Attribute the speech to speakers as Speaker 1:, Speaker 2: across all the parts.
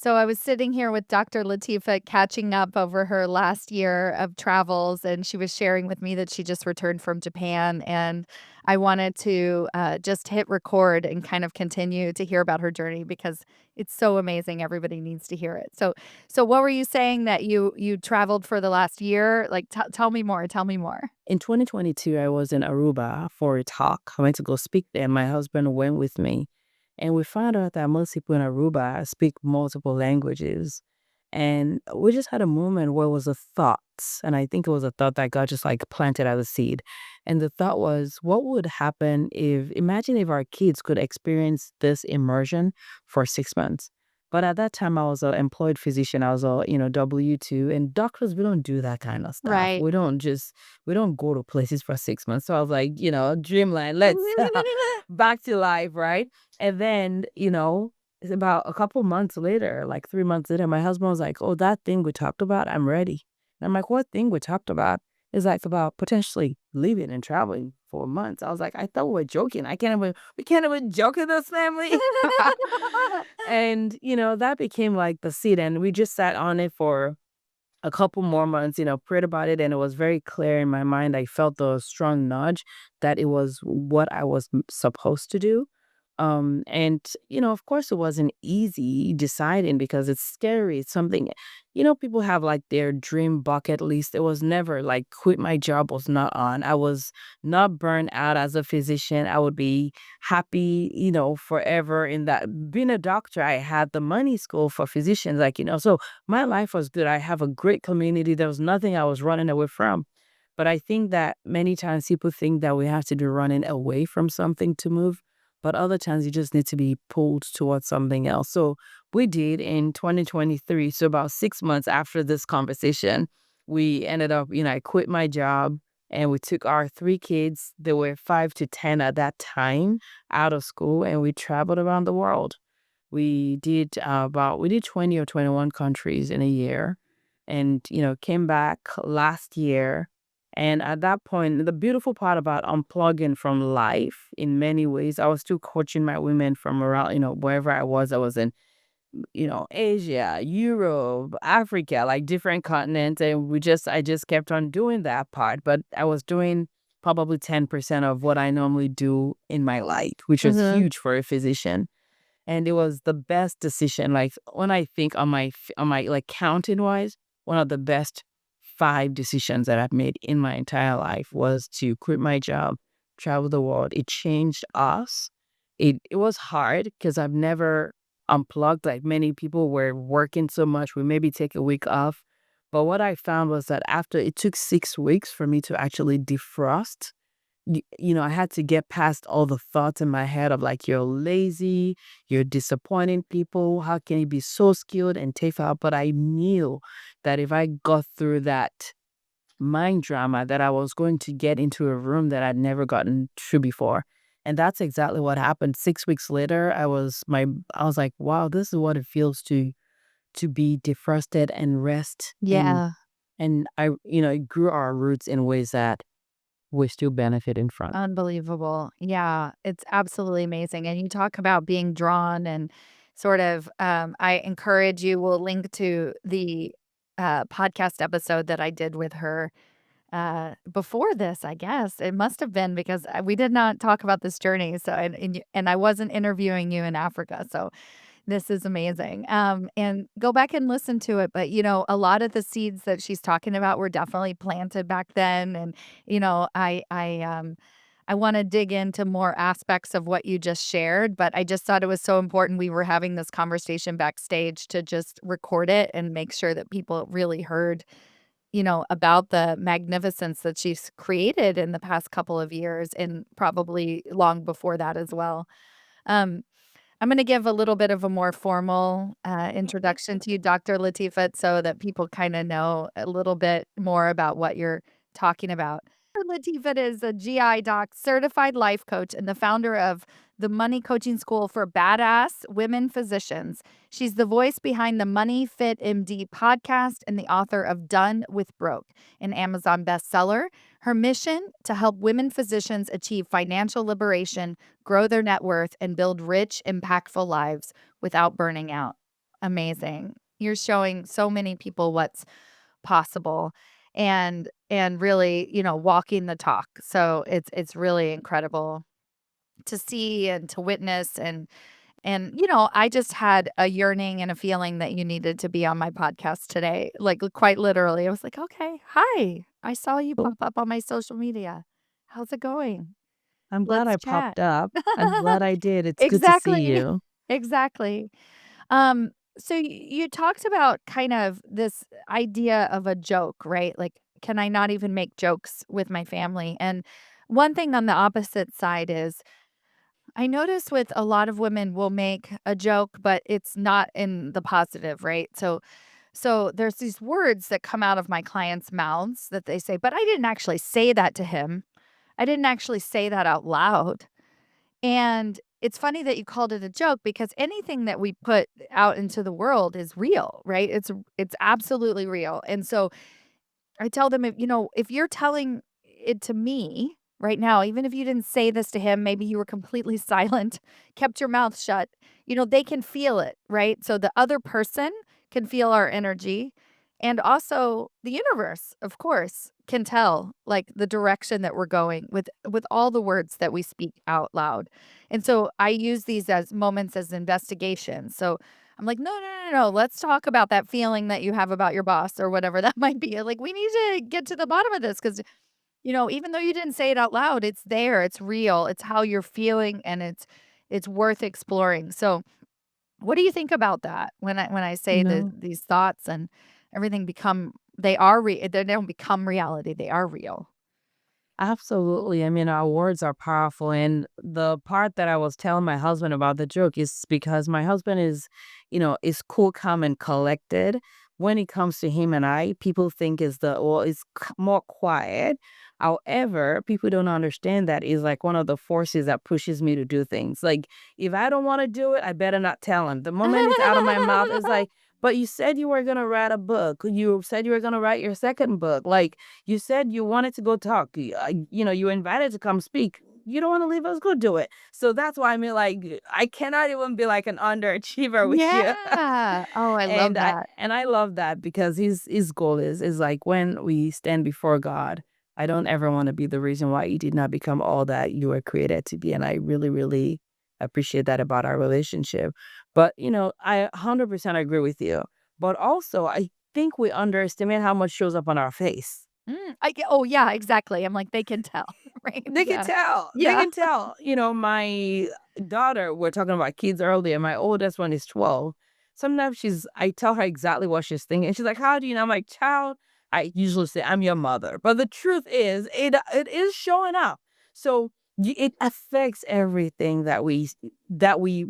Speaker 1: So I was sitting here with Dr. Latifat catching up over her last year of travels, and she was sharing with me that she just returned from Japan. And I wanted to just hit record and kind of continue to hear about her journey because it's so amazing. Everybody needs to hear it. So what were you saying that you traveled for the last year? Like, tell me more. Tell me more.
Speaker 2: In 2022, I was in Aruba for a talk. I went to go speak there. My husband went with me. And we found out that most people in Aruba speak multiple languages. And we just had a moment where it was a thought. And I think it was a thought that God just like planted as a seed. And the thought was, what would happen imagine if our kids could experience this immersion for 6 months? But at that time, I was an employed physician. I was W-2. And doctors, we don't do that kind of stuff.
Speaker 1: Right.
Speaker 2: We don't go to places for 6 months. So I was like, dreamland, let's back to life, right? And then, it's about a couple months later, like 3 months later, my husband was like, oh, that thing we talked about, I'm ready. And I'm like, what thing we talked about? Is like about potentially leaving and traveling for months. I was like, I thought we were joking. We can't even joke in this family. And, that became like the seed. And we just sat on it for a couple more months, prayed about it, and it was very clear in my mind. I felt the strong nudge that it was what I was supposed to do. And of course, it wasn't easy deciding because it's scary. It's something, people have like their dream bucket list. It was never like quit my job was not on. I was not burned out as a physician. I would be happy, forever in that. Being a doctor, I had the money school for physicians, so my life was good. I have a great community. There was nothing I was running away from. But I think that many times people think that we have to be running away from something to move. But other times you just need to be pulled towards something else. So we did in 2023. So about 6 months after this conversation, we ended up, I quit my job and we took our three kids. They were 5 to 10 at that time out of school, and we traveled around the world. We did 20 or 21 countries in a year, and came back last year. And at that point, the beautiful part about unplugging from life in many ways, I was still coaching my women from around, wherever I was. I was in, Asia, Europe, Africa, like different continents. And I just kept on doing that part. But I was doing probably 10% of what I normally do in my life, which was
Speaker 1: Hmm.
Speaker 2: huge for a physician. And it was the best decision. Like when I think on my like counting wise, one of the best 5 decisions that I've made in my entire life was to quit my job, travel the world. It changed us. It was hard because I've never unplugged like many people were working so much. We maybe take a week off. But what I found was that after it took 6 weeks for me to actually defrost, I had to get past all the thoughts in my head of like, you're lazy, you're disappointing people. How can you be so skilled and take out? But I knew that if I got through that mind drama, that I was going to get into a room that I'd never gotten to before. And that's exactly what happened. 6 weeks later, I was like, wow, this is what it feels to be defrosted and rest.
Speaker 1: Yeah.
Speaker 2: And it grew our roots in ways that we still benefit in front.
Speaker 1: Unbelievable. Yeah, it's absolutely amazing. And you talk about being drawn and sort of, I encourage you, we'll link to the podcast episode that I did with her before this, I guess. It must have been because we did not talk about this journey. So, and I wasn't interviewing you in Africa. So this is amazing. And go back and listen to it. But, a lot of the seeds that she's talking about were definitely planted back then. And, I want to dig into more aspects of what you just shared, but I just thought it was so important. We were having this conversation backstage to just record it and make sure that people really heard, about the magnificence that she's created in the past couple of years and probably long before that as well. Um, I'm gonna give a little bit of a more formal, introduction to you, Dr. Latifat, so that people kinda know a little bit more about what you're talking about. Dr. Latifat is a GI doc, certified life coach, and the founder of the Money Coaching School for Badass Women Physicians. She's the voice behind the Money Fit MD podcast and the author of Done with Broke, an Amazon bestseller. Her mission: to help women physicians achieve financial liberation, grow their net worth, and build rich, impactful lives without burning out. amazing. You're showing so many people what's possible and really, walking the talk. So it's really incredible to see and to witness and I just had a yearning and a feeling that you needed to be on my podcast today. Like quite literally. I was like, "Okay, hi. I saw you
Speaker 2: Cool.
Speaker 1: pop up on my social media. How's it going?
Speaker 2: I'm glad
Speaker 1: Let's
Speaker 2: I
Speaker 1: chat."
Speaker 2: popped up. I'm glad I did. It's good to see
Speaker 1: Exactly.
Speaker 2: you.
Speaker 1: Exactly. So you talked about kind of this idea of a joke, right? Like, can I not even make jokes with my family? And one thing on the opposite side is I notice with a lot of women will make a joke, but it's not in the positive, right? So there's these words that come out of my clients' mouths that they say, but I didn't actually say that to him. I didn't actually say that out loud. And it's funny that you called it a joke because anything that we put out into the world is real, right? It's absolutely real. And so I tell them if you're telling it to me right now, even if you didn't say this to him, maybe you were completely silent, kept your mouth shut, they can feel it, right? So the other person can feel our energy. And also the universe, of course, can tell like the direction that we're going with all the words that we speak out loud. And so I use these as moments as investigation. So I'm like, "No, no, no, no, let's talk about that feeling that you have about your boss," or whatever that might be. Like, we need to get to the bottom of this because even though you didn't say it out loud, it's there, it's real, it's how you're feeling, and it's worth exploring. So, what do you think about that when I say
Speaker 2: No.
Speaker 1: these thoughts and everything they don't become reality, they are real?
Speaker 2: Absolutely. I mean, our words are powerful. And the part that I was telling my husband about the joke is because my husband is cool, calm, and collected. When it comes to him and I, people think more quiet. However, people don't understand that is like one of the forces that pushes me to do things. Like if I don't want to do it, I better not tell him. The moment it's out of my mouth, it's like, but you said you were gonna write a book. You said you were gonna write your second book. Like you said you wanted to go talk. You were invited to come speak. You don't want to leave us, go do it. So that's why I mean, like, I cannot even be like an underachiever with you.
Speaker 1: Yeah. Oh, I love
Speaker 2: and I
Speaker 1: that.
Speaker 2: and I love that because his goal is like when we stand before God, I don't ever want to be the reason why you did not become all that you were created to be. And I really, really appreciate that about our relationship. But I 100% agree with you. But also, I think we underestimate how much shows up on our face.
Speaker 1: Oh, yeah, exactly. I'm like, they can tell, right?
Speaker 2: They can
Speaker 1: Yeah.
Speaker 2: tell. They
Speaker 1: Yeah.
Speaker 2: can tell. My daughter, we're talking about kids earlier. My oldest one is 12. Sometimes I tell her exactly what she's thinking. And she's like, how do you know? I'm like, child, I usually say, I'm your mother. But the truth is, it is showing up. So it affects everything that we, that we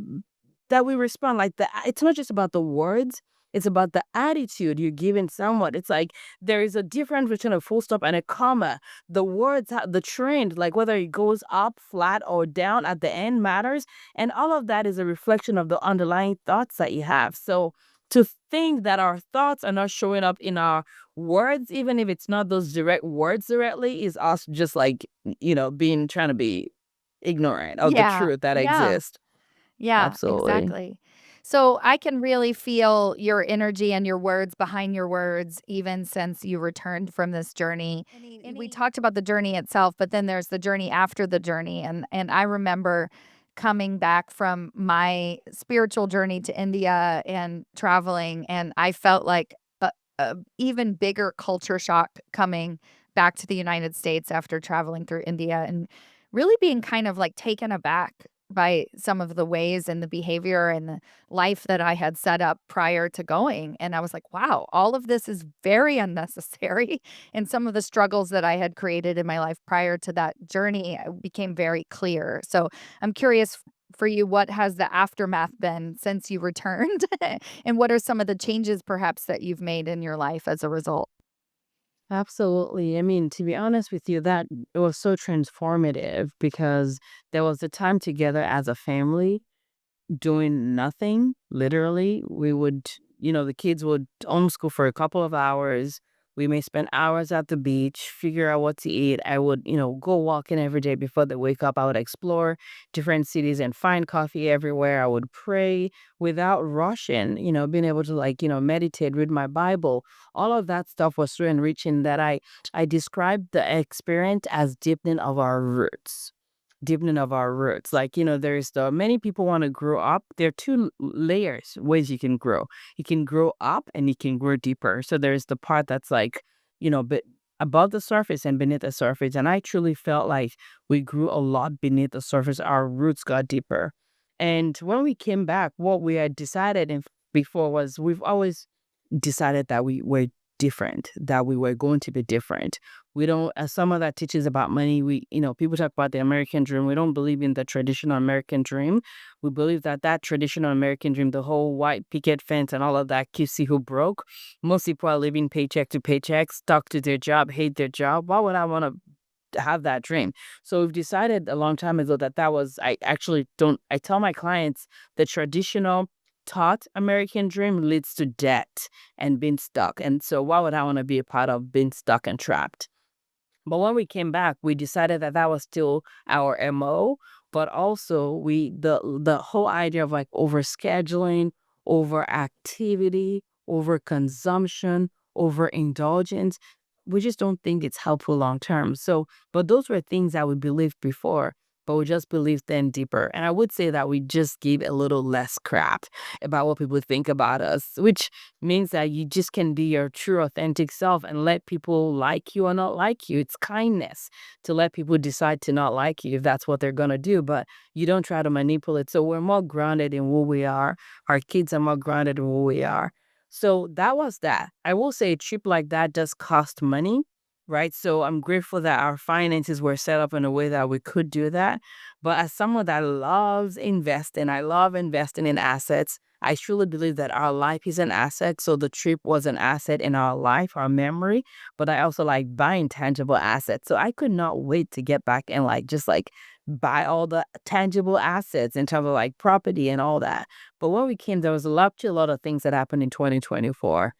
Speaker 2: respond. Like it's not just about the words, it's about the attitude you're giving someone. It's like there is a difference between a full stop and a comma. The words, the trend, like whether it goes up, flat, or down at the end matters. And all of that is a reflection of the underlying thoughts that you have. So to think that our thoughts are not showing up in our words, even if it's not those direct words directly, is us just like, being trying to be ignorant of the
Speaker 1: Yeah.
Speaker 2: truth that
Speaker 1: Yeah.
Speaker 2: exists.
Speaker 1: Yeah,
Speaker 2: Absolutely.
Speaker 1: exactly. So I can really feel your energy and your words behind your words even since you returned from this journey. We talked about the journey itself, but then there's the journey after the journey and I remember coming back from my spiritual journey to India and traveling and I felt like a even bigger culture shock coming back to the United States after traveling through India and really being kind of like taken aback by some of the ways and the behavior and the life that I had set up prior to going. And I was like, wow, all of this is very unnecessary. And some of the struggles that I had created in my life prior to that journey became very clear. So I'm curious for you, what has the aftermath been since you returned? And what are some of the changes perhaps that you've made in your life as a result?
Speaker 2: Absolutely. I mean, to be honest with you, that it was so transformative because there was a time together as a family doing nothing. Literally, we would, the kids would homeschool for a couple of hours. We may spend hours at the beach, figure out what to eat. I would, go walking every day before they wake up. I would explore different cities and find coffee everywhere. I would pray without rushing, being able to like, meditate, read my Bible. All of that stuff was so enriching that I described the experience as deepening of our roots. Deepening of our roots. Like, there's the many people want to grow up. There are two layers, ways you can grow. You can grow up and you can grow deeper. So there's the part that's like, but above the surface and beneath the surface. And I truly felt like we grew a lot beneath the surface. Our roots got deeper. And when we came back, what we had decided before was we've always decided that we were different, that we were going to be different. We don't, as some of that teaches about money, people talk about the American dream. We don't believe in the traditional American dream. We believe that that traditional American dream, the whole white picket fence and all of that, keeps you who broke. Most people are living paycheck to paycheck, stuck to their job, hate their job. Why would I want to have that dream? So we've decided a long time ago that was, I actually don't, I tell my clients the traditional taught American dream leads to debt and being stuck. And so why would I want to be a part of being stuck and trapped? But when we came back, we decided that that was still our MO, but also the whole idea of like overscheduling, overactivity, overconsumption, overindulgence, we just don't think it's helpful long term. So, but those were things that we believed before, but we just believed then deeper. And I would say that we just gave a little less crap about what people think about us, which means that you just can be your true authentic self and let people like you or not like you. It's kindness to let people decide to not like you if that's what they're going to do, but you don't try to manipulate. So we're more grounded in who we are. Our kids are more grounded in who we are. So that was that. I will say a trip like that does cost money, right? So I'm grateful that our finances were set up in a way that we could do that. But as someone that loves investing, I love investing in assets. I truly believe that our life is an asset. So the trip was an asset in our life, our memory. But I also like buying tangible assets. So I could not wait to get back and like just like buy all the tangible assets in terms of like property and all that. But when we came, there was a lot of things that happened in 2024.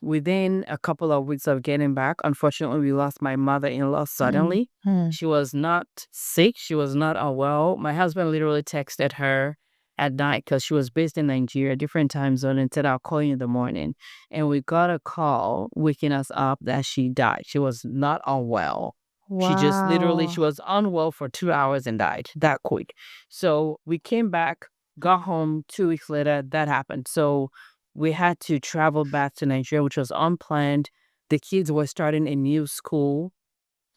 Speaker 2: Within a couple of weeks of getting back, unfortunately, we lost my mother-in-law
Speaker 1: Mm,
Speaker 2: suddenly.
Speaker 1: mm.
Speaker 2: She was not sick. She was not unwell. My husband literally texted her at night because she was based in Nigeria, different time zone, and said, I'll call you in the morning. And we got a call waking us up that she died. She was not unwell. She just literally, she
Speaker 1: Wow.
Speaker 2: was unwell for 2 hours and died that quick. So we came back, got home 2 weeks later, that happened. So we had to travel back to Nigeria, which was unplanned. The kids were starting a new school.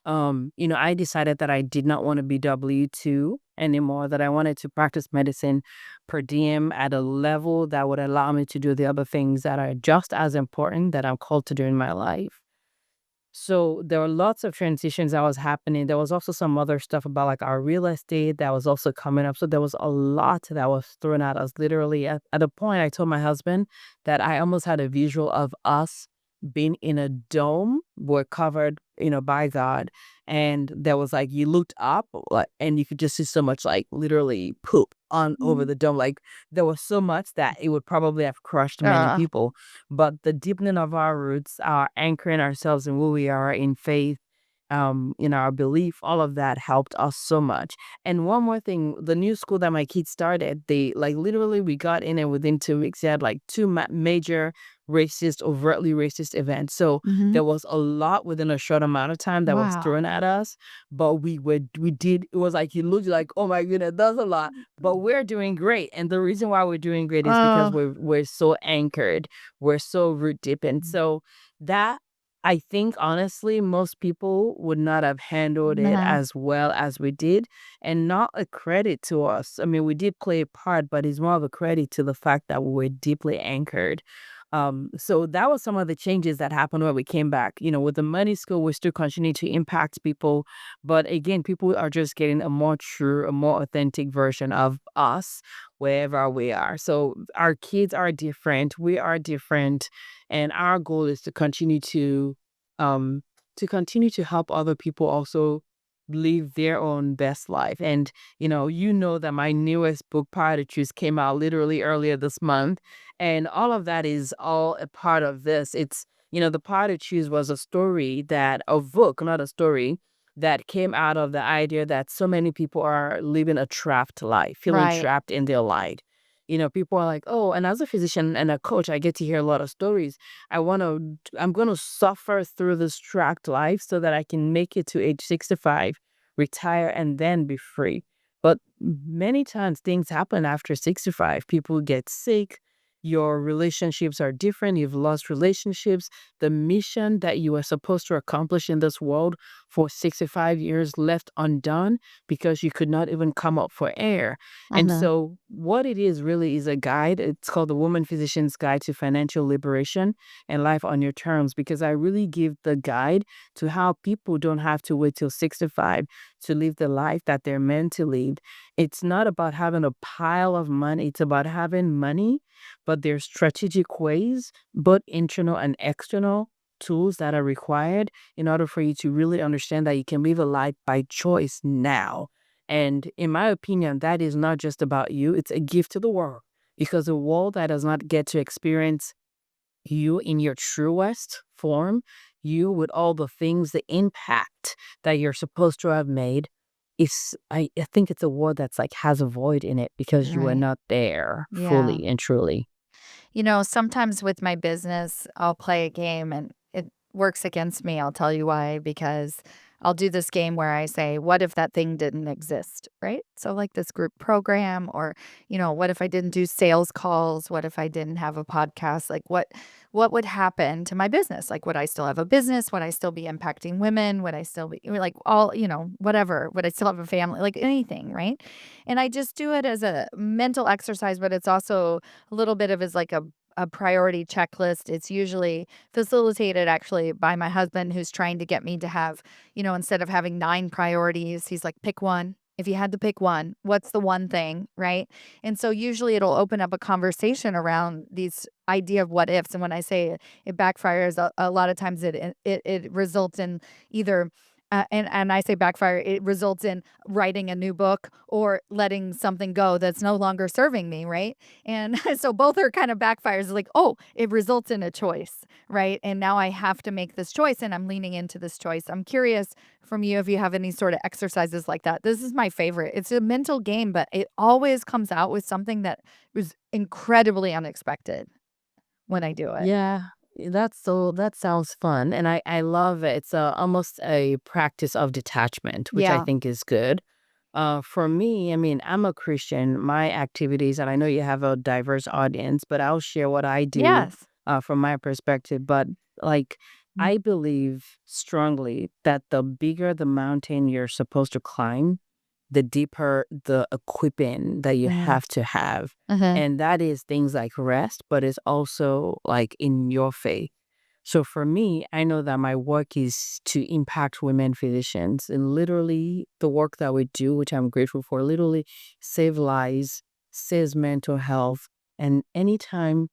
Speaker 2: I decided that I did not want to be W-2 anymore, that I wanted to practice medicine per diem at a level that would allow me to do the other things that are just as important that I'm called to do in my life. So there were lots of transitions that was happening. There was also some other stuff about like our real estate that was also coming up. So there was a lot that was thrown at us. Literally at a point, I told my husband that I almost had a visual of us being in a dome. We're covered, by God. And there was like, you looked up like, and you could just see so much like literally poop on over
Speaker 1: Mm.
Speaker 2: the dome. Like there was so much that it would probably have crushed many
Speaker 1: Uh,
Speaker 2: people. But the deepening of our roots, our anchoring ourselves in who we are in faith, in our belief, all of that helped us so much. And one more thing, the new school that my kids started, they like literally we got in and within 2 weeks, they had like two major racist, overtly racist events. So
Speaker 1: mhm.
Speaker 2: there was a lot within a short amount of time that was
Speaker 1: Wow.
Speaker 2: thrown at us. But we did, it was like, you looked like, oh my goodness, that's a lot. But we're doing great. And the reason why we're doing great is because
Speaker 1: Oh,
Speaker 2: we're so anchored. We're so root deep. And so that I think honestly, most people would not have handled it
Speaker 1: uh-huh.
Speaker 2: as well as we did, and not a credit to us. I mean, we did play a part, but it's more of a credit to the fact that we were deeply anchored. So that was some of the changes that happened when we came back. With the money school, we still continue to impact people, but again, people are just getting a more true, a more authentic version of us wherever we are. So our kids are different, we are different, and our goal is um to continue to help other people also live their own best life. And that my newest book, Power to Choose, came out literally earlier this month, and all of that is all a part of this. The Power to Choose was a story that, a book, not a story, that came out of the idea that so many people are living a trapped life, feeling
Speaker 1: Right.
Speaker 2: trapped in their life. People are like, oh, and as a physician and a coach, I get to hear a lot of stories. I'm going to suffer through this trapped life so that I can make it to age 65, retire, and then be free. But many times things happen after 65. People get sick. Your relationships are different. You've lost relationships. The mission that you were supposed to accomplish in this world for 65 years left undone because you could not even come up for air. And
Speaker 1: Uh-huh.
Speaker 2: so, what it is really is a guide. It's called the Woman Physician's Guide to Financial Liberation and Life on Your Terms, because I really give the guide to how people don't have to wait till 65 to live the life that they're meant to live. It's not about having a pile of money, it's about having money, but there's strategic ways, both internal and external tools that are required in order for you to really understand that you can live a life by choice now. And in my opinion, that is not just about you, it's a gift to the world, because a world that does not get to experience you in your truest form, you with all the things, the impact that you're supposed to have made, I think it's a world that's like has a void in it because you are
Speaker 1: Right.
Speaker 2: not there
Speaker 1: Yeah.
Speaker 2: fully and truly.
Speaker 1: Sometimes with my business, I'll play a game and it works against me. I'll tell you why, because I'll do this game where I say, what if that thing didn't exist? Right. So, like this group program, or, what if I didn't do sales calls? What if I didn't have a podcast? Like, what would happen to my business? Like, would I still have a business? Would I still be impacting women? Would I still be like all, whatever? Would I still have a family? Like anything. Right. And I just do it as a mental exercise, but it's also a little bit of as like a priority checklist. It's usually facilitated actually by my husband who's trying to get me to have, instead of having 9 priorities, he's like, pick one. If you had to pick one, what's the one thing, right? And so usually it'll open up a conversation around these idea of what ifs. And when I say it backfires, a lot of times it results in either and I say backfire, it results in writing a new book or letting something go that's no longer serving me, right? And so both are kind of backfires like, oh, it results in a choice, right? And now I have to make this choice and I'm leaning into this choice. I'm curious from you if you have any sort of exercises like that. This is my favorite. It's a mental game, but it always comes out with something that was incredibly unexpected when I do it.
Speaker 2: Yeah, that sounds fun, and I love it. It's almost a practice of detachment, which I
Speaker 1: Yeah.
Speaker 2: think is good. For me, I mean, I'm a Christian. My activities, and I know you have a diverse audience, but I'll share what I do
Speaker 1: Yes.
Speaker 2: from my perspective. But like,
Speaker 1: Mm.
Speaker 2: I believe strongly that the bigger the mountain you're supposed to climb, the deeper the equipping that you
Speaker 1: Mm.
Speaker 2: have to have.
Speaker 1: Uh-huh.
Speaker 2: And that is things like rest, but it's also like in your faith. So for me, I know that my work is to impact women physicians, and literally the work that we do, which I'm grateful for, literally save lives, saves mental health. And anytime,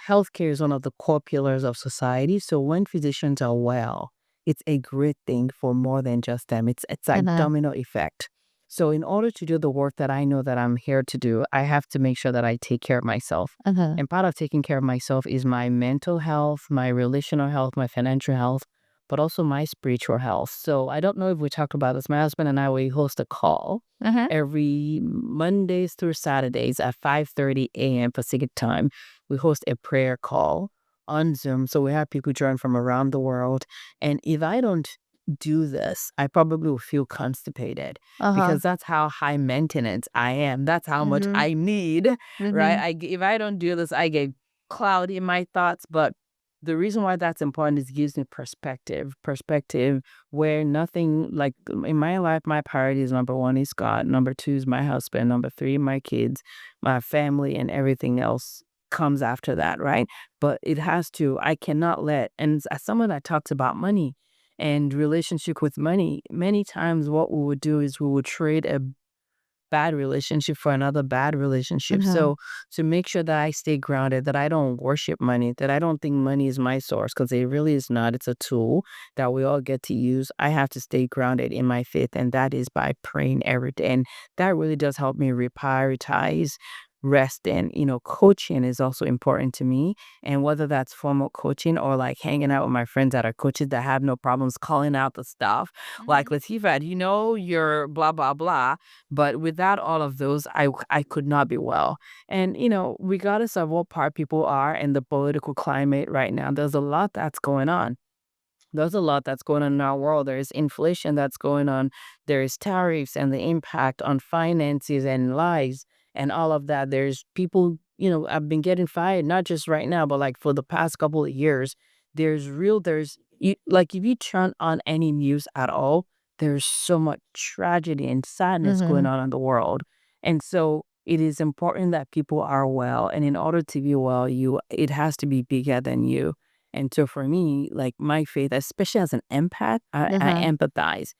Speaker 2: healthcare is one of the core pillars of society. So when physicians are well, it's a great thing for more than just them. It's like
Speaker 1: Uh-huh.
Speaker 2: domino effect. So in order to do the work that I know that I'm here to do, I have to make sure that I take care of myself.
Speaker 1: Uh-huh.
Speaker 2: And part of taking care of myself is my mental health, my relational health, my financial health, but also my spiritual health. So I don't know if we talked about this. My husband and I, we host a call
Speaker 1: Uh-huh.
Speaker 2: every Mondays through Saturdays at 5:30 a.m. Pacific time. We host a prayer call on Zoom. So we have people join from around the world. And if I don't do this, I probably will feel constipated
Speaker 1: Uh-huh.
Speaker 2: because that's how high maintenance I am. That's how much
Speaker 1: Mhm.
Speaker 2: I need, right?
Speaker 1: Mhm.
Speaker 2: If I don't do this, I get cloudy in my thoughts. But the reason why that's important is it gives me perspective where nothing like in my life, my priority is number one is God, number two is my husband, number three, my kids, my family, and everything else comes after that, right? But it has to, I cannot let, and as someone that talks about money and relationship with money, many times what we would do is we would trade a bad relationship for another bad relationship.
Speaker 1: Uh-huh.
Speaker 2: So to make sure that I stay grounded, that I don't worship money, that I don't think money is my source, because it really is not. It's a tool that we all get to use. I have to stay grounded in my faith, and that is by praying every day. And that really does help me reprioritize, rest in. Coaching is also important to me. And whether that's formal coaching or like hanging out with my friends that are coaches that have no problems calling out the stuff, like
Speaker 1: Mhm.
Speaker 2: Latifat, you're blah, blah, blah. But without all of those, I could not be well. And, regardless of what part people are in the political climate right now, there's a lot that's going on. There's a lot that's going on in our world. There's inflation that's going on. There's tariffs and the impact on finances and lives and all of that. There's people, I've been getting fired, not just right now, but like for the past couple of years. Like if you turn on any news at all, there's so much tragedy and sadness going
Speaker 1: Mhm.
Speaker 2: on in the world. And so it is important that people are well. And in order to be well, it has to be bigger than you. And so for me, like my faith, especially as an empath, I
Speaker 1: Uh-huh.
Speaker 2: empathize.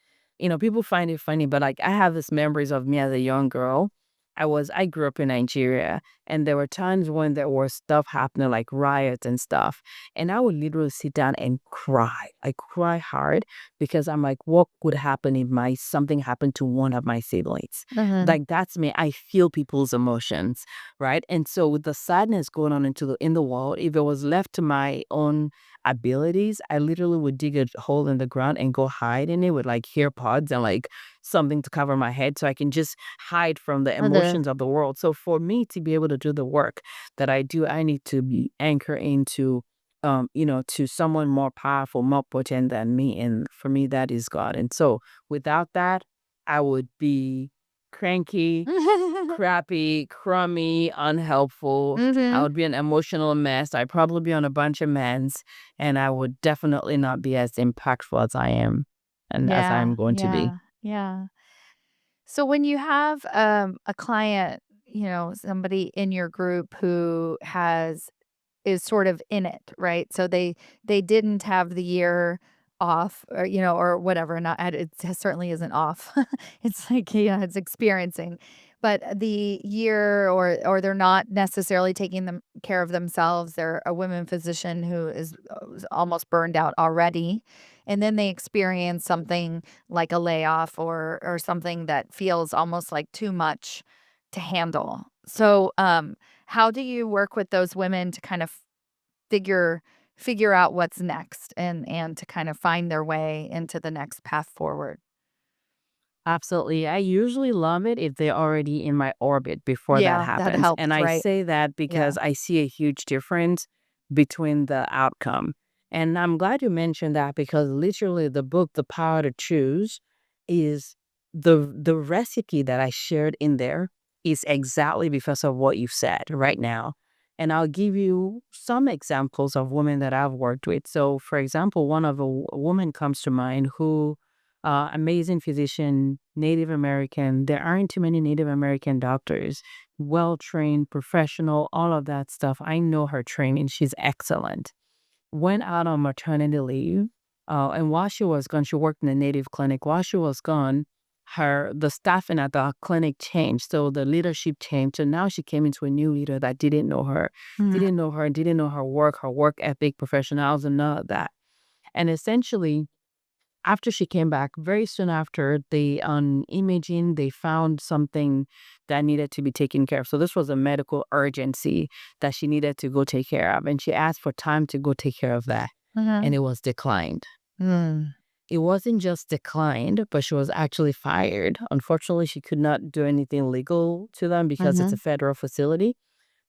Speaker 2: People find it funny, but like I have this memories of me as a young girl. I grew up in Nigeria, and there were times when there was stuff happening, like riots and stuff. And I would literally sit down and cry. I cry hard because I'm like, what would happen if my something happened to one of my siblings?
Speaker 1: Uh-huh.
Speaker 2: Like that's me. I feel people's emotions, right? And so with the sadness going on in the world, if it was left to my own abilities, I literally would dig a hole in the ground and go hide in it with like hair pods and like something to cover my head so I can just hide from the
Speaker 1: Uh-huh.
Speaker 2: emotions of the world. So for me to be able to do the work that I do, I need to be anchored into to someone more powerful, more potent than me. And for me, that is God. And so without that, I would be cranky, crappy, crummy, unhelpful. I
Speaker 1: Mhm.
Speaker 2: would be an emotional mess. I'd probably be on a bunch of meds, and I would definitely not be as impactful as I am and as I'm
Speaker 1: Yeah,
Speaker 2: going to be.
Speaker 1: yeah, yeah. So when you have, a client, somebody in your group who is sort of in it, right? So they didn't have the year off or whatever, not it certainly isn't off. It's like, yeah, it's experiencing. But the year or they're not necessarily taking them care of themselves. They're a women physician who is almost burned out already. And then they experience something like a layoff or something that feels almost like too much to handle. So, how do you work with those women to kind of figure figure out what's next and to kind of find their way into the next path forward?
Speaker 2: Absolutely. I usually love it if they're already in my orbit before that
Speaker 1: Yeah, that
Speaker 2: happens.
Speaker 1: helps,
Speaker 2: And I
Speaker 1: right?
Speaker 2: say that
Speaker 1: Yeah.
Speaker 2: because I see a huge difference between the outcome. And I'm glad you mentioned that because literally the book, The Power to Choose, is the recipe that I shared in there is exactly because of what you said right now. And I'll give you some examples of women that I've worked with. So, for example, one of a woman comes to mind who amazing physician, Native American. There aren't too many Native American doctors, well trained, professional, all of that stuff. I know her training. She's excellent. Went out on maternity leave. And while she was gone, she worked in a native clinic. While she was gone, the staffing at the clinic changed. So the leadership changed. So now she came into a new leader that
Speaker 1: Mhm.
Speaker 2: didn't know her work ethic, professionalism, none of that. And essentially, after she came back, very soon after, they on imaging, they found something that needed to be taken care of. So this was a medical urgency that she needed to go take care of. And she asked for time to go take care of that. And
Speaker 1: Mhm.
Speaker 2: it was declined.
Speaker 1: Mm.
Speaker 2: It wasn't just declined, but she was actually fired. Unfortunately, she could not do anything legal to them because it's a
Speaker 1: Mhm.
Speaker 2: federal facility.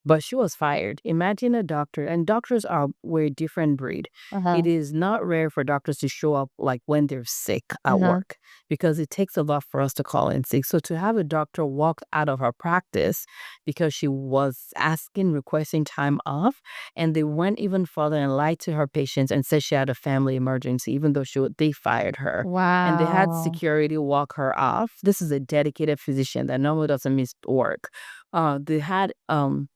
Speaker 2: But she was fired. Imagine a doctor, and doctors are we're a different breed. It
Speaker 1: Uh-huh.
Speaker 2: is not rare for doctors to show up like when they're sick at
Speaker 1: Uh-huh.
Speaker 2: work because it takes a lot for us to call in sick. So to have a doctor walk out of her practice because she was asking, requesting time off, and they went even further and lied to her patients and said she had a family emergency, even though they fired her. And they had
Speaker 1: Wow.
Speaker 2: security walk her off. This is a dedicated physician that normally doesn't miss work. They had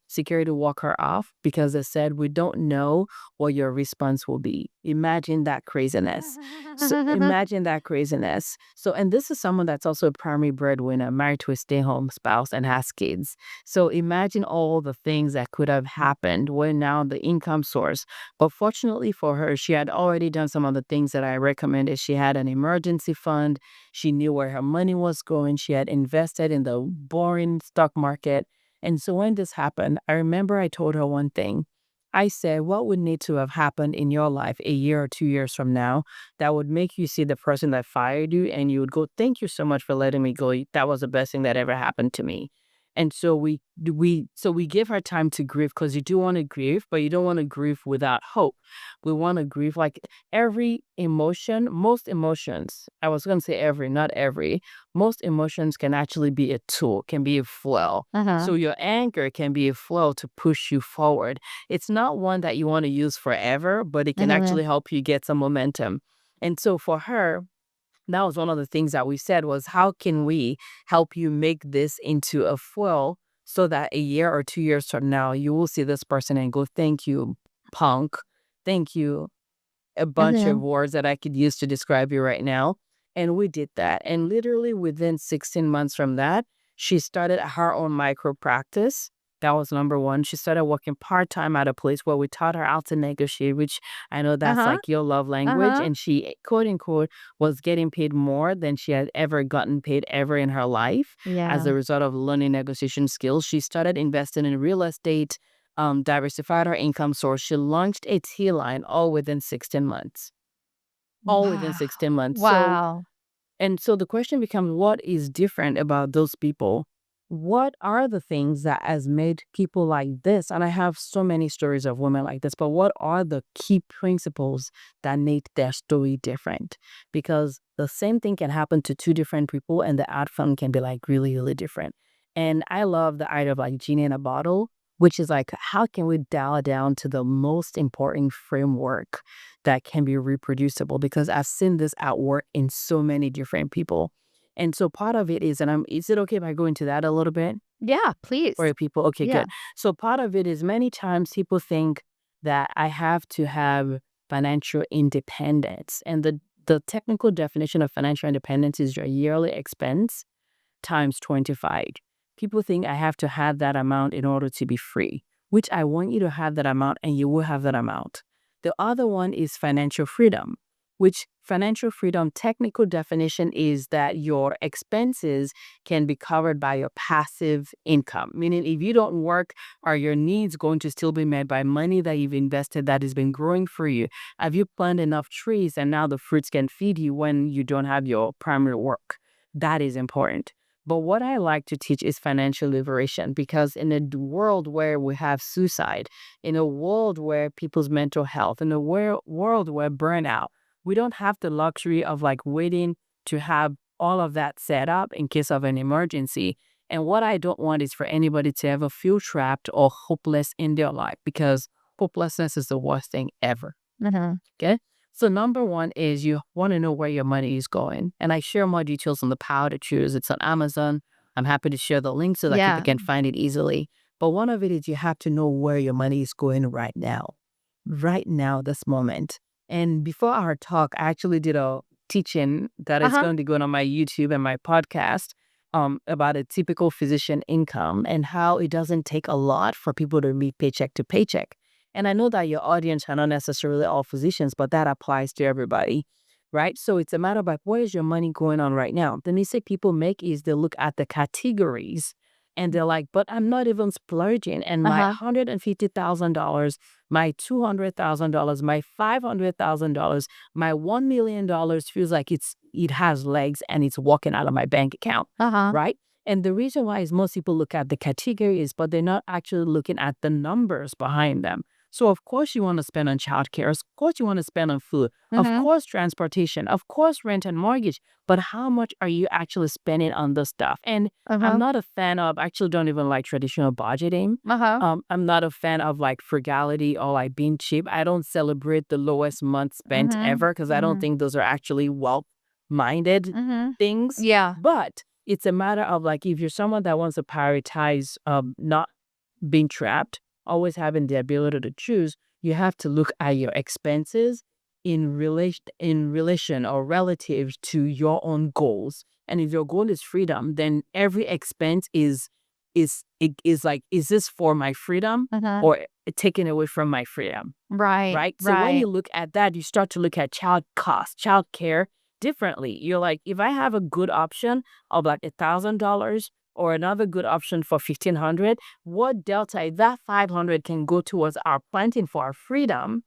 Speaker 2: security walk her off because they said, "We don't know what your response will be." Imagine that craziness. So imagine that craziness. So, and this is someone that's also a primary breadwinner, married to a stay-home spouse and has kids. So imagine all the things that could have happened when now the income source. But fortunately for her, she had already done some of the things that I recommended. She had an emergency fund. She knew where her money was going. She had invested in the boring stock market And so when this happened, I remember I told her one thing. I said, what would need to have happened in your life a year or 2 years from now that would make you see the person that fired you and you would go, thank you so much for letting me go. That was the best thing that ever happened to me. And so we give her time to grieve because you do want to grieve, but you don't want to grieve without hope. We want to grieve like every emotion, most emotions. I was going to say every, not every. Most emotions can actually be a tool, can be a flow.
Speaker 1: Uh-huh.
Speaker 2: So your anger can be a flow to push you forward. It's not one that you want to use forever, but it can
Speaker 1: Uh-huh.
Speaker 2: actually help you get some momentum. And so for her, that was one of the things that we said was, how can we help you make this into a fuel so that a year or 2 years from now, you will see this person and go, thank you, punk. Thank you, a bunch of
Speaker 1: Uh-huh.
Speaker 2: words that I could use to describe you right now. And we did that. And literally within 16 months from that, she started her own micro practice. That was number one. She started working part time at a place where we taught her how to negotiate, which I know that's
Speaker 1: Uh-huh.
Speaker 2: like your love language.
Speaker 1: Uh-huh.
Speaker 2: And she, quote unquote, was getting paid more than she had ever gotten paid ever in her life as
Speaker 1: Yeah.
Speaker 2: a result of learning negotiation skills. She started investing in real estate, diversified her income source. She launched a tea line all within 16 months. All within
Speaker 1: Wow.
Speaker 2: 16 months.
Speaker 1: Wow.
Speaker 2: So the question becomes, what is different about those people? What are the things that has made people like this? And I have so many stories of women like this, but what are the key principles that make their story different? Because the same thing can happen to two different people and the outcome can be like really, really different. And I love the idea of like genie in a bottle, which is like, how can we dial down to the most important framework that can be reproducible? Because I've seen this at work in so many different people. And so part of it is, and is it okay if I go into that a little bit
Speaker 1: Yeah,
Speaker 2: for
Speaker 1: please.
Speaker 2: your people? Okay,
Speaker 1: Yeah.
Speaker 2: good. So part of it is many times people think that I have to have financial independence. And the technical definition of financial independence is your yearly expense times 25. People think I have to have that amount in order to be free, which I want you to have that amount and you will have that amount. The other one is financial freedom, which financial freedom technical definition is that your expenses can be covered by your passive income. Meaning if you don't work, are your needs going to still be met by money that you've invested that has been growing for you? Have you planted enough trees and now the fruits can feed you when you don't have your primary work? That is important. But what I like to teach is financial liberation because in a world where we have suicide, in a world where people's mental health, in a world where burnout, we don't have the luxury of like waiting to have all of that set up in case of an emergency. And what I don't want is for anybody to ever feel trapped or hopeless in their life because hopelessness is the worst thing ever.
Speaker 1: Uh-huh.
Speaker 2: Okay. So number one is you want to know where your money is going. And I share more details on the Power to Choose. It's on Amazon. I'm happy to share the link so that people
Speaker 1: Yeah.
Speaker 2: can find it easily. But one of it is you have to know where your money is going right now, this moment. And before our talk, I actually did a teaching that is
Speaker 1: Uh-huh.
Speaker 2: going to be going on my YouTube and my podcast about a typical physician income and how it doesn't take a lot for people to meet paycheck to paycheck. And I know that your audience are not necessarily all physicians, but that applies to everybody, right? So it's a matter of like, where is your money going on right now? The mistake people make is they look at the categories and they're like, but I'm not even splurging. And my
Speaker 1: Uh-huh.
Speaker 2: $150,000, my $200,000, my $500,000, my $1 million feels like it has legs and it's walking out of my bank account,
Speaker 1: Uh-huh.
Speaker 2: right? And the reason why is most people look at the categories, but they're not actually looking at the numbers behind them. So of course you want to spend on childcare. Of course you want to spend on food. Of
Speaker 1: Mhm.
Speaker 2: course transportation. Of course rent and mortgage. But how much are you actually spending on this stuff? And I'm
Speaker 1: Uh-huh.
Speaker 2: not a fan of. I actually don't even like traditional budgeting.
Speaker 1: Uh-huh.
Speaker 2: I'm not a fan of like frugality or like being cheap. I don't celebrate the lowest month spent
Speaker 1: Mhm.
Speaker 2: ever because I don't
Speaker 1: Mhm.
Speaker 2: think those are actually well-minded
Speaker 1: Mhm.
Speaker 2: things.
Speaker 1: Yeah.
Speaker 2: But it's a matter of like if you're someone that wants to prioritize not being trapped, always having the ability to choose, you have to look at your expenses in relation or relative to your own goals. And if your goal is freedom, then every expense is like, is this for my freedom
Speaker 1: Uh-huh.
Speaker 2: or taken away from my freedom?
Speaker 1: Right.
Speaker 2: Right? So when
Speaker 1: Right.
Speaker 2: you look at that, you start to look at child care differently. You're like, if I have a good option of like $1,000 or another good option for 1,500, what delta, if that 500 can go towards our planting for our freedom,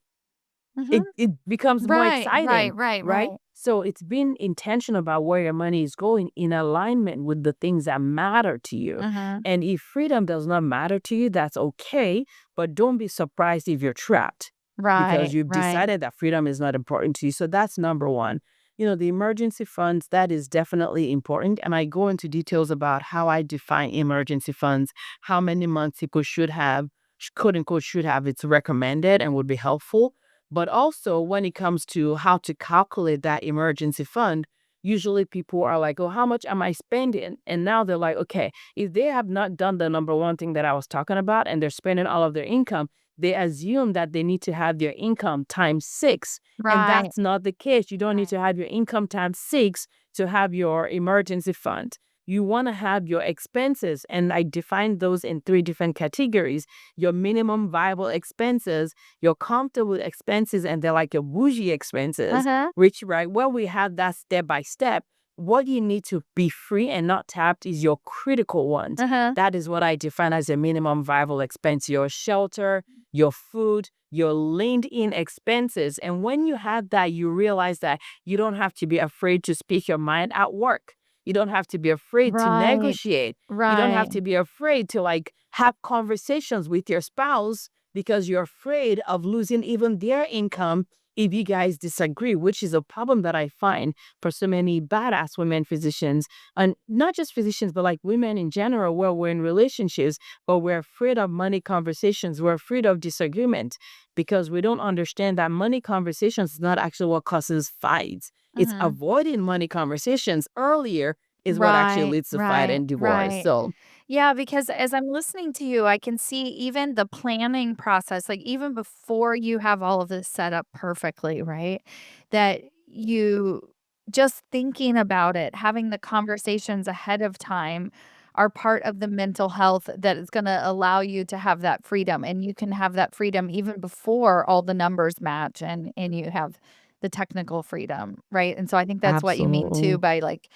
Speaker 1: Mhm.
Speaker 2: it becomes more
Speaker 1: Right,
Speaker 2: exciting,
Speaker 1: right, right,
Speaker 2: right?
Speaker 1: right.
Speaker 2: So it's being intentional about where your money is going in alignment with the things that matter to you.
Speaker 1: Mhm.
Speaker 2: And if freedom does not matter to you, that's okay. But don't be surprised if you're trapped because
Speaker 1: Right,
Speaker 2: you've
Speaker 1: right.
Speaker 2: decided that freedom is not important to you. So that's number one. You know, the emergency funds, that is definitely important. And I go into details about how I define emergency funds, how many months people should have, quote unquote, should have. It's recommended and would be helpful. But also, when it comes to how to calculate that emergency fund, usually people are like, oh, how much am I spending? And now they're like, okay, if they have not done the number one thing that I was talking about and they're spending all of their income, they assume that they need to have their income times six. And
Speaker 1: Right,
Speaker 2: that's not the case. You don't need
Speaker 1: right.
Speaker 2: to have your income times six to have your emergency fund. You want to have your expenses. And I define those in three different categories: your minimum viable expenses, your comfortable expenses, and they're like your bougie expenses,
Speaker 1: Uh-huh,
Speaker 2: which, right, well, we have that step by step. What you need to be free and not tapped is your critical ones.
Speaker 1: uh-huh.
Speaker 2: That is what I define as a minimum viable expense: your shelter, your food, your leaned in expenses. And when you have that, you realize that you don't have to be afraid to speak your mind at work. You don't have to be afraid to
Speaker 1: Right,
Speaker 2: negotiate. You don't have
Speaker 1: right.
Speaker 2: to be afraid to like have conversations with your spouse because you're afraid of losing even their income if you guys disagree, which is a problem that I find for so many badass women physicians, and not just physicians, but like women in general, where we're in relationships, but we're afraid of money conversations. We're afraid of disagreement because we don't understand that money conversations is not actually what causes fights. It's
Speaker 1: Mhm.
Speaker 2: avoiding money conversations earlier is what actually
Speaker 1: Right,
Speaker 2: leads to fight
Speaker 1: right,
Speaker 2: and divorce.
Speaker 1: right.
Speaker 2: So
Speaker 1: Yeah, because as I'm listening to you, I can see even the planning process, like even before you have all of this set up perfectly, right? That you just thinking about it, having the conversations ahead of time are part of the mental health that is going to allow you to have that freedom. And you can have that freedom even before all the numbers match and you have the technical freedom, right? And so I think that's what you mean too
Speaker 2: absolutely.
Speaker 1: by like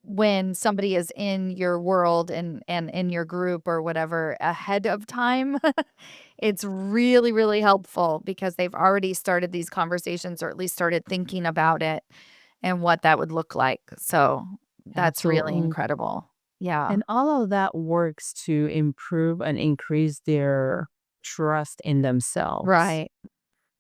Speaker 1: when somebody is in your world and in your group or whatever ahead of time, it's really, really helpful because they've already started these conversations or at least started thinking about it and what that would look like. So that's really
Speaker 2: Absolutely.
Speaker 1: incredible. Yeah.
Speaker 2: And all of that works to improve and increase their trust in themselves.
Speaker 1: Right.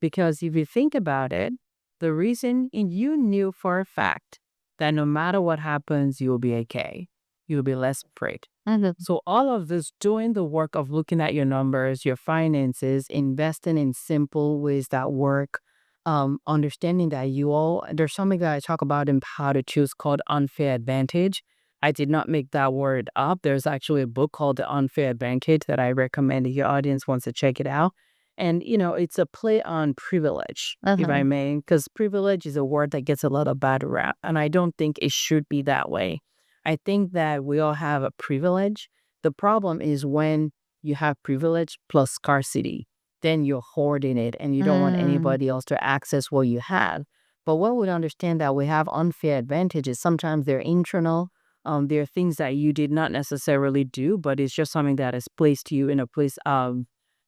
Speaker 2: Because if you think about it, the reason you knew for a fact that no matter what happens, you'll be okay. You'll be less afraid.
Speaker 1: Mhm.
Speaker 2: So all of this, doing the work of looking at your numbers, your finances, investing in simple ways that work, understanding that there's something that I talk about in How to Choose called unfair advantage. I did not make that word up. There's actually a book called The Unfair Advantage that I recommend if your audience wants to check it out. And, it's a play on privilege, if I
Speaker 1: Uh-huh.
Speaker 2: may, because privilege is a word that gets a lot of bad rap. And I don't think it should be that way. I think that we all have a privilege. The problem is when you have privilege plus scarcity, then you're hoarding it and you don't want
Speaker 1: Mm.
Speaker 2: anybody else to access what you have. But when we understand that we have unfair advantages, sometimes they're internal. There are things that you did not necessarily do, but it's just something that is placed you in a place of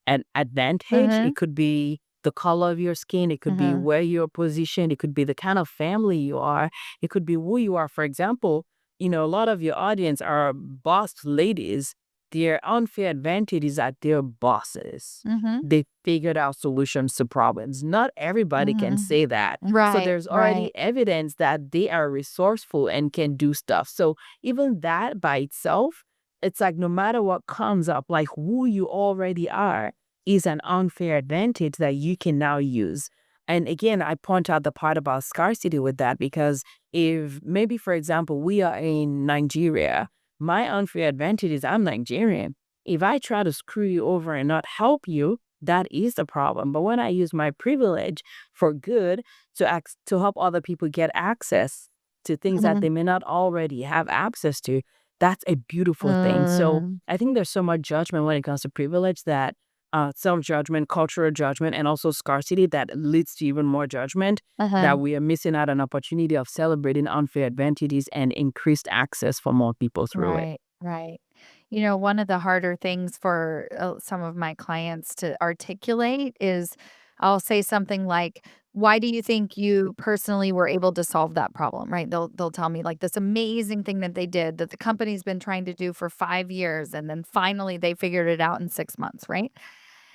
Speaker 2: an advantage.
Speaker 1: Uh-huh.
Speaker 2: It could be the color of your skin. It could be
Speaker 1: Uh-huh.
Speaker 2: where you're positioned. It could be the kind of family you are. It could be who you are. For example, a lot of your audience are boss ladies. Their unfair advantage is that they're bosses.
Speaker 1: Mhm.
Speaker 2: They figured out solutions to problems. Not everybody can
Speaker 1: Mhm.
Speaker 2: say that. So
Speaker 1: Right,
Speaker 2: there's
Speaker 1: right.
Speaker 2: already evidence that they are resourceful and can do stuff. So even that by itself, it's like no matter what comes up, like who you already are is an unfair advantage that you can now use. And again, I point out the part about scarcity with that because if maybe, for example, we are in Nigeria, my unfair advantage is I'm Nigerian. If I try to screw you over and not help you, that is the problem. But when I use my privilege for good to help other people get access to things that
Speaker 1: Mhm.
Speaker 2: they may not already have access to, that's a beautiful thing. So
Speaker 1: Mm.
Speaker 2: I think there's so much judgment when it comes to privilege that self-judgment, cultural judgment, and also scarcity that leads to even more judgment
Speaker 1: Uh-huh.
Speaker 2: that we are missing out an opportunity of celebrating unfair advantages and increased access for more people through it.
Speaker 1: Right. Right. You know, one of the harder things for some of my clients to articulate is I'll say something like, "Why do you think you personally were able to solve that problem?" Right? They'll tell me like this amazing thing that they did that the company's been trying to do for 5 years and then finally they figured it out in 6 months, right?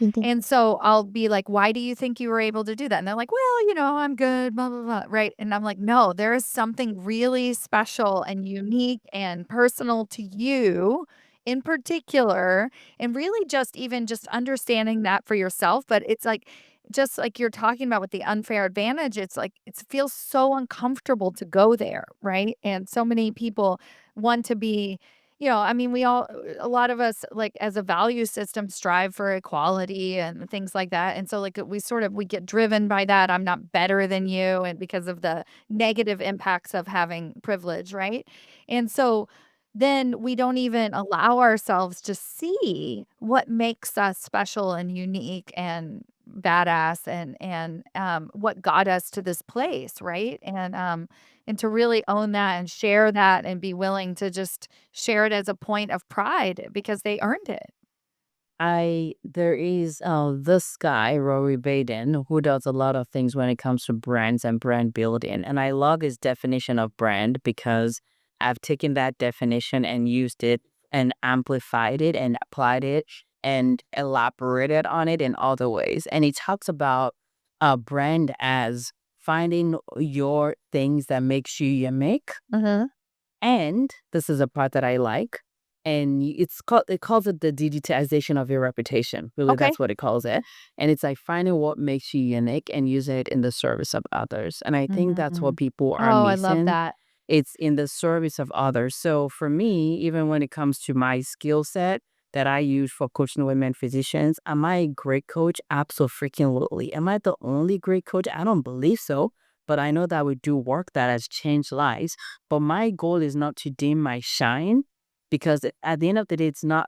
Speaker 2: Mhm.
Speaker 1: And so I'll be like, "Why do you think you were able to do that?" And they're like, "Well, I'm good, blah, blah, blah." Right? And I'm like, "No, there is something really special and unique and personal to you in particular, and really just even just understanding that for yourself." But it's like, just like you're talking about with the unfair advantage, it's like it feels so uncomfortable to go there, right? And so many people want to be I mean, a lot of us, like, as a value system, strive for equality and things like that. And so, like, we get driven by that. I'm not better than you. And because of the negative impacts of having privilege, right? And so then we don't even allow ourselves to see what makes us special and unique and badass and what got us to this place, right? And to really own that and share that and be willing to just share it as a point of pride because they earned it.
Speaker 2: There is this guy, Rory Baden, who does a lot of things when it comes to brands and brand building. And I love his definition of brand because I've taken that definition and used it and amplified it and applied it and elaborated on it in other ways. And he talks about a brand as finding your things that makes you unique,
Speaker 1: Mhm.
Speaker 2: and this is a part that I like, and it calls it the digitization of your reputation. Really,
Speaker 1: Okay.
Speaker 2: that's what it calls it. And it's like finding what makes you unique and use it in the service of others. And I think that's what
Speaker 1: Mhm.
Speaker 2: people are
Speaker 1: Oh, I love
Speaker 2: missing.
Speaker 1: that.
Speaker 2: It's in the service of others. So for me, even when it comes to my skill set that I use for coaching women physicians, am I a great coach? Absolutely. Am I the only great coach? I don't believe so. But I know that we do work that has changed lives. But my goal is not to dim my shine, because at the end of the day, it's not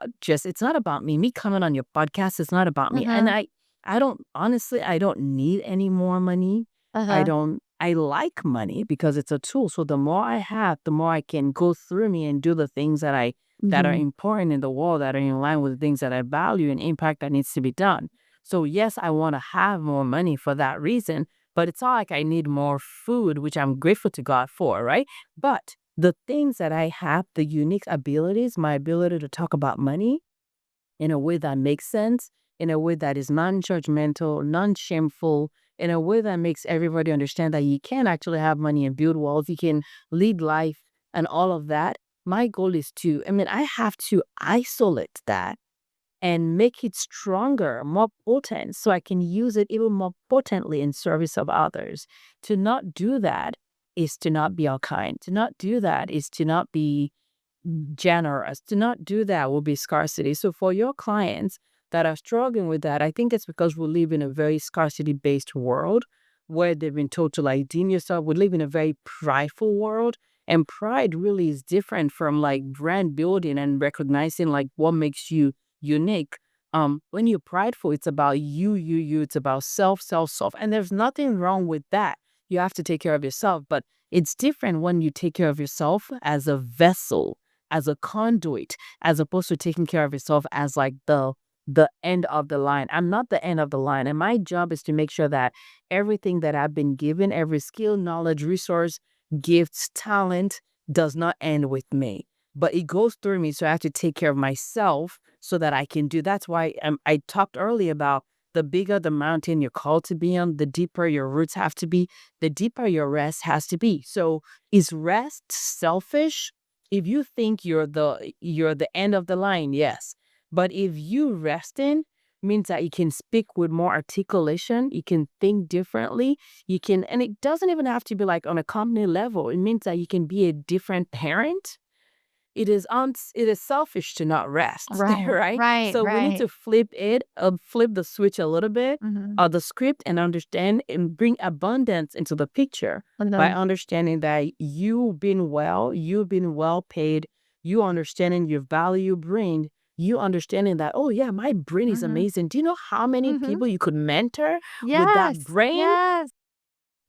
Speaker 2: about me. Me coming on your podcast is not about me. And
Speaker 1: Mhm.
Speaker 2: I don't, honestly, I don't need any more money.
Speaker 1: Uh-huh.
Speaker 2: I like money because it's a tool. So the more I have, the more I can go through me and do the things that are
Speaker 1: Mhm.
Speaker 2: important in the world, that are in line with the things that I value and impact that needs to be done. So yes, I want to have more money for that reason, but it's not like I need more food, which I'm grateful to God for, right? But the things that I have, the unique abilities, my ability to talk about money in a way that makes sense, in a way that is non-judgmental, non-shameful, in a way that makes everybody understand that you can actually have money and build wealth, you can lead life and all of that. My goal is I have to isolate that and make it stronger, more potent, so I can use it even more potently in service of others. To not do that is to not be all kind. To not do that is to not be generous. To not do that will be scarcity. So for your clients that are struggling with that, I think it's because we live in a very scarcity based world where they've been told to like deem yourself. We live in a very prideful world. And pride really is different from like brand building and recognizing like what makes you unique. When you're prideful, it's about you. It's about self. And there's nothing wrong with that. You have to take care of yourself. But it's different when you take care of yourself as a vessel, as a conduit, as opposed to taking care of yourself as like the end of the line. I'm not the end of the line. And my job is to make sure that everything that I've been given, every skill, knowledge, resource, gifts, talent does not end with me. But it goes through me. So I have to take care of myself so that I can do. That's why I talked earlier about the bigger the mountain you're called to be on, the deeper your roots have to be, the deeper your rest has to be. So is rest selfish? If you think you're the end of the line, yes. But if you resting means that you can speak with more articulation, you can think differently, you can, and it doesn't even have to be like on a company level. It means that you can be a different parent. It is selfish to not rest,
Speaker 1: Right.
Speaker 2: right?
Speaker 1: Right,
Speaker 2: So we need
Speaker 1: right.
Speaker 2: to flip the switch a little bit,
Speaker 1: Mhm.
Speaker 2: the script, and understand and bring abundance into the picture
Speaker 1: And
Speaker 2: by
Speaker 1: then
Speaker 2: understanding that you've been well paid, you understanding your value brain, you understanding that, oh yeah, my brain is
Speaker 1: Mhm.
Speaker 2: amazing. Do you know how many
Speaker 1: Mhm.
Speaker 2: people you could mentor with that
Speaker 1: Yes.
Speaker 2: brain?
Speaker 1: Yes.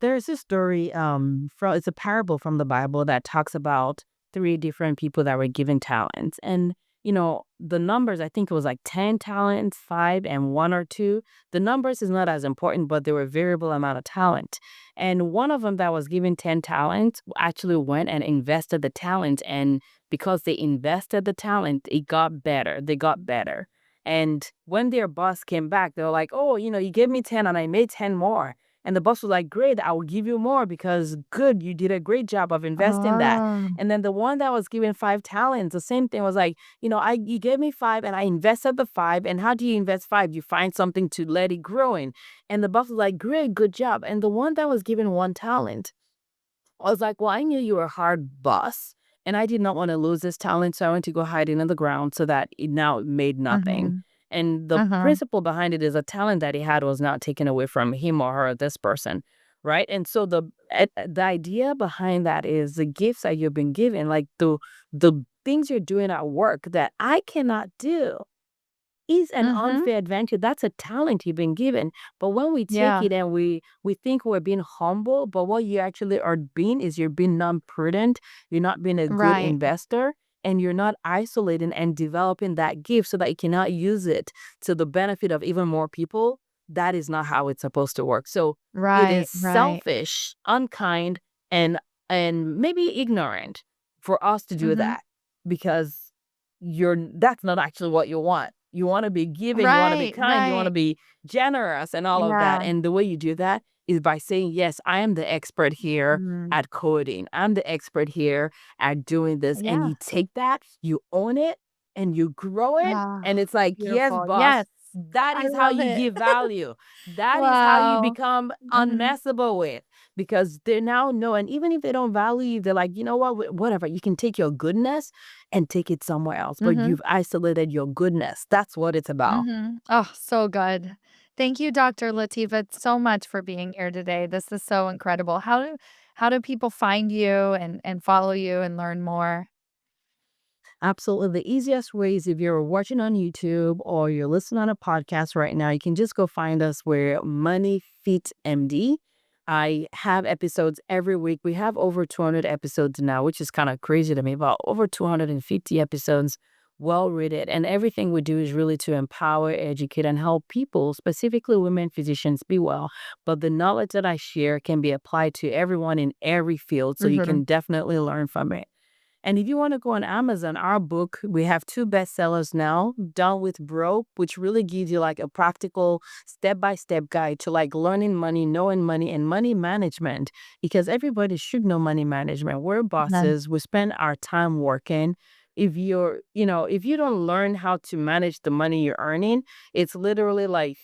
Speaker 2: There's this story from it's a parable from the Bible that talks about three different people that were given talents. And, the numbers, I think it was like 10 talents, five, and one or two. The numbers is not as important, but there were variable amount of talent. And one of them that was given 10 talents actually went and invested the talent. And because they invested the talent, it got better. They got better. And when their boss came back, they were like, oh, you gave me 10 and I made 10 more. And the boss was like, great, I will give you more because good, you did a great job of investing that.
Speaker 1: Oh.
Speaker 2: And then the one that was given five talents, the same thing was like, you gave me five and I invested the five. And how do you invest five? You find something to let it grow in. And the boss was like, great, good job. And the one that was given one talent, I was like, well, I knew you were a hard boss and I did not want to lose this talent. So I went to go hide it in the ground so that it now made nothing.
Speaker 1: Mhm.
Speaker 2: And the
Speaker 1: Uh-huh.
Speaker 2: principle behind it is a talent that he had was not taken away from him or her, this person. Right. And so the idea behind that is the gifts that you've been given, like the things you're doing at work that I cannot do is an
Speaker 1: Mhm.
Speaker 2: unfair advantage. That's a talent you've been given. But when we take
Speaker 1: Yeah.
Speaker 2: it and we think we're being humble, but what you actually are being is you're being non-prudent, you're not being a good
Speaker 1: Right.
Speaker 2: investor, and you're not isolating and developing that gift so that you cannot use it to the benefit of even more people. That is not how it's supposed to work. So it
Speaker 1: Right.
Speaker 2: is
Speaker 1: Right.
Speaker 2: selfish, unkind, and maybe ignorant for us to do
Speaker 1: Mhm.
Speaker 2: that because that's not actually what you want. You want to be giving, you want to be
Speaker 1: Right.
Speaker 2: kind, you want to
Speaker 1: Right.
Speaker 2: be generous and all of that.
Speaker 1: Yeah.
Speaker 2: And the way you do that is by saying, yes, I am the expert here
Speaker 1: Mm.
Speaker 2: at coding. I'm the expert here at doing this. And
Speaker 1: Yeah.
Speaker 2: you take that, you own it, and you grow it.
Speaker 1: Ah,
Speaker 2: And it's like, yes,
Speaker 1: beautiful.
Speaker 2: boss,
Speaker 1: Yes.
Speaker 2: that
Speaker 1: I
Speaker 2: is how
Speaker 1: love
Speaker 2: you
Speaker 1: it.
Speaker 2: give value. That is how you
Speaker 1: Wow.
Speaker 2: become
Speaker 1: Mhm.
Speaker 2: unmessable with because they now know. And even if they don't value you, they're like, you know what, whatever, you can take your goodness and take it somewhere else, but
Speaker 1: Mhm.
Speaker 2: you've isolated your goodness. That's what it's about.
Speaker 1: Mhm. Oh, so good. Thank you, Dr. Latifat, so much for being here today. This is so incredible. How do people find you and follow you and learn more?
Speaker 2: Absolutely. The easiest way is if you're watching on YouTube or you're listening on a podcast right now, you can just go find us where Money Fit MD. I have episodes every week. We have over 200 episodes now, which is kind of crazy to me, about over 250 episodes well rated. And everything we do is really to empower, educate, and help people, specifically women physicians, be well. But the knowledge that I share can be applied to everyone in every field. So you
Speaker 1: Mhm.
Speaker 2: can definitely learn from it. And if you want to go on Amazon, our book, we have two bestsellers now, Done with Broke, which really gives you like a practical step-by-step guide to like learning money, knowing money, and money management. Because everybody should know money management. We're
Speaker 1: Mhm.
Speaker 2: bosses, we spend our time working. If you don't learn how to manage the money you're earning, it's literally like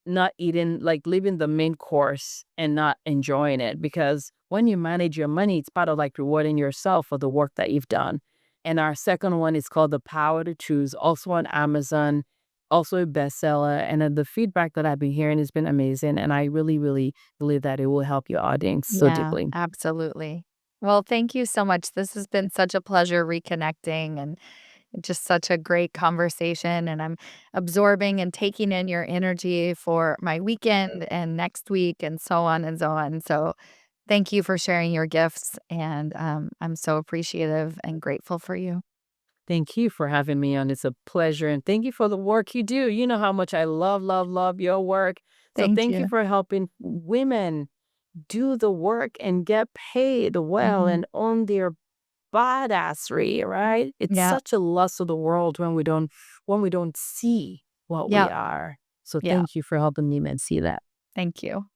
Speaker 2: not eating, like leaving the main course and not enjoying it. Because when you manage your money, it's part of like rewarding yourself for the work that you've done. And our second one is called The Power to Choose, also on Amazon, also a bestseller. And the feedback that I've been hearing has been amazing. And I really, really believe that it will help your audience so
Speaker 1: Yeah,
Speaker 2: deeply.
Speaker 1: absolutely. Well, thank you so much. This has been such a pleasure reconnecting and just such a great conversation. And I'm absorbing and taking in your energy for my weekend and next week and so on and so on. So thank you for sharing your gifts. And I'm so appreciative and grateful for you.
Speaker 2: Thank you for having me on. It's a pleasure. And thank you for the work you do. You know how much I love, love, love your work. So
Speaker 1: Thank
Speaker 2: thank you
Speaker 1: you.
Speaker 2: for helping women do the work and get paid well
Speaker 1: Mhm.
Speaker 2: and own their badassery, right? It's
Speaker 1: Yeah.
Speaker 2: such a loss of the world when we don't see what we
Speaker 1: Yeah.
Speaker 2: are. So
Speaker 1: Yeah.
Speaker 2: thank you for helping me men see that.
Speaker 1: Thank you.